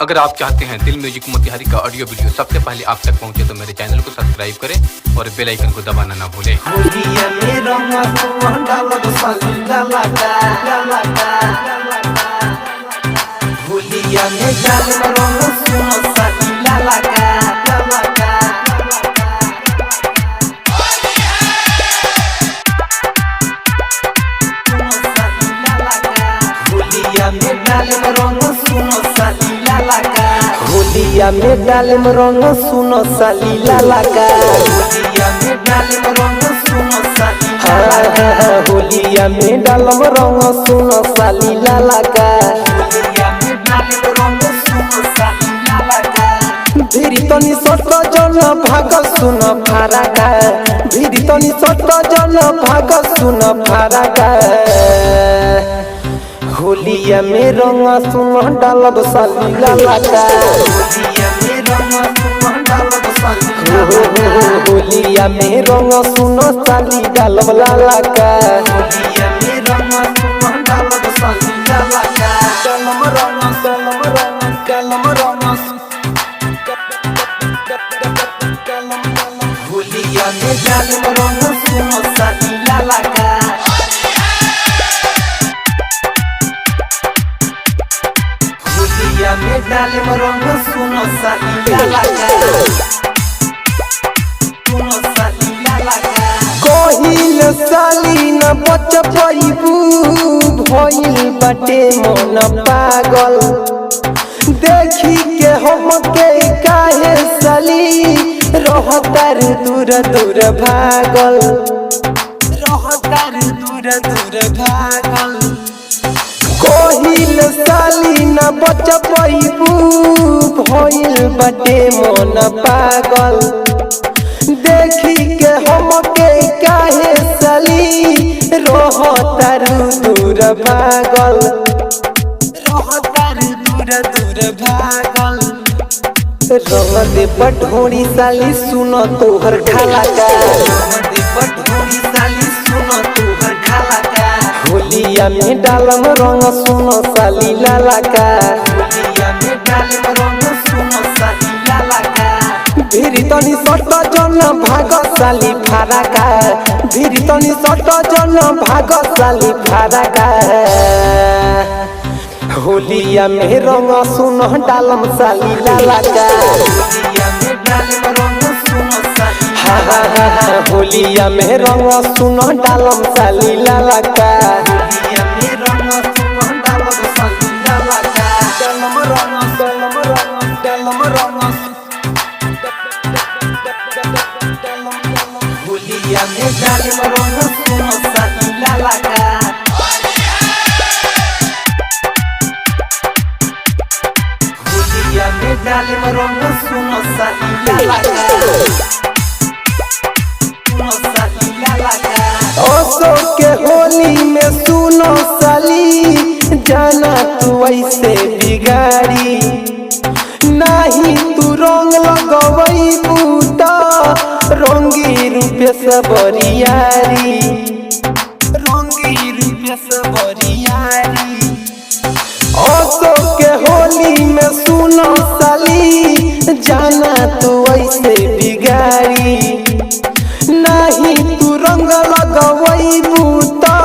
अगर आप चाहते हैं दिल म्यूजिक मोतिहारी का ऑडियो वीडियो सबसे पहले आप तक पहुंचे तो मेरे चैनल को सब्सक्राइब करें और बेल आइकन को दबाना ना भूलें। होलिया में डाले में रंग सुनो साली लाला का, होलिया में डाले में रंग सुनो साली लाला का, होलिया में डाले में रंग सुनो साली लाला का, होलिया में डाले में रंग सुनो साली लाला का। धीरी तनी सट जन भाग सुन फारा का, धीरी तनी सट जन भाग सुन फारा का। होलिया में रंग सुन डालब साली लाला का, होलिया में रंग सुन डालब साली लाला का, होलिया में रंग सुन साली डालब लाला का, होलिया में रंग सुन डालब साली लाला का। कलम रंग कलम रंग कलम रंग होलिया में डालब रंग सुन साली लाला का। होलिया में डाले में रंग सुनो साली लाला का, सुनो साली लाला का। कोहिल साली न बच पाइबू भइल बाटे मन पागल, देखी के हम के काहे साली रहतार दूर दूर भागल, रहतार दूर दूर भागल। कोहिल साली न बच पाइबू भइल बाटे मन पागल, देखी के हम के काहे साली रहतार दूर भागल, रहतार दूर दूर भागल। रंग दे पठोरी साली सुनो तोहर ढाला का, रंग दे पठोरी साली सुनो तोहर ढाला का। होलिया में डालम रंग सुनो साली लाला का, होलिया में डालम रंग सुनो साली लाला का। धीरी तनी सट जन भाग साली फारा का, धीरी तनी सट जन भाग साली फारा का। होलिया में रंग सुनो डालम साली लाला का, होलिया में डालम रंग सुनो साली लाला का, होलिया में रंग सुनो डालम साली लाला का, होलिया में रंग सुनो डालम साली लाला का। डालम रंग डालम रंग डालम रंग होलिया में डालम रंग सुनो साली लाला का। होलिया में डाले में रंग सुनो साली लाला का, सुनो साली लाला का। ओसो के होली में सुनो साली जाना तू ऐसे बिगाड़ी, नहीं तू रंग लगवई बूटा रंगी रूपे सबरियारी, रंगी रूपे सबरियारी। ओसो के होली में सुनो साली जाना तू ऐसे बिगाड़ी, नहीं तू रंग लगवई बूता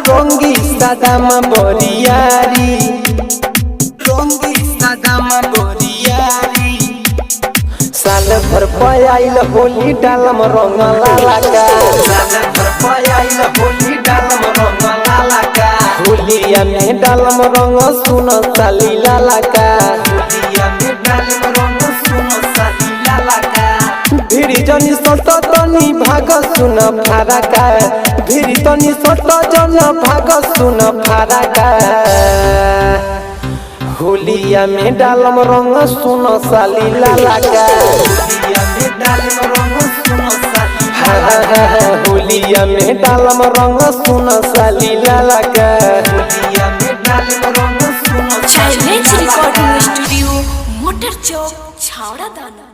रंगी सदाम बरियारी, रंगी सदाम बरियारी। साल भर पयाइल होली डालम रंग लाला का, साल भर पयाइल होली डालम रंग लाला का। होलिया में डालम रंग सुनो साली लाला का, होलिया में डालम रंग सुनो साली लाला का। भीड़ी जनी सट तनी भाग सुन फारा का, भीड़ी तनी सट जन भाग सुन फारा का। होलिया में डालम रंग सुनो साली लाला का, होलिया में डालम रंग सुनो साली लाला का, होलिया में डालम रंग सुनो साली लाला का, होलिया में डालम रंग सुनो साली लाला का। रिकॉर्डिंग स्टूडियो मोटर चौक छावड़ा दाना।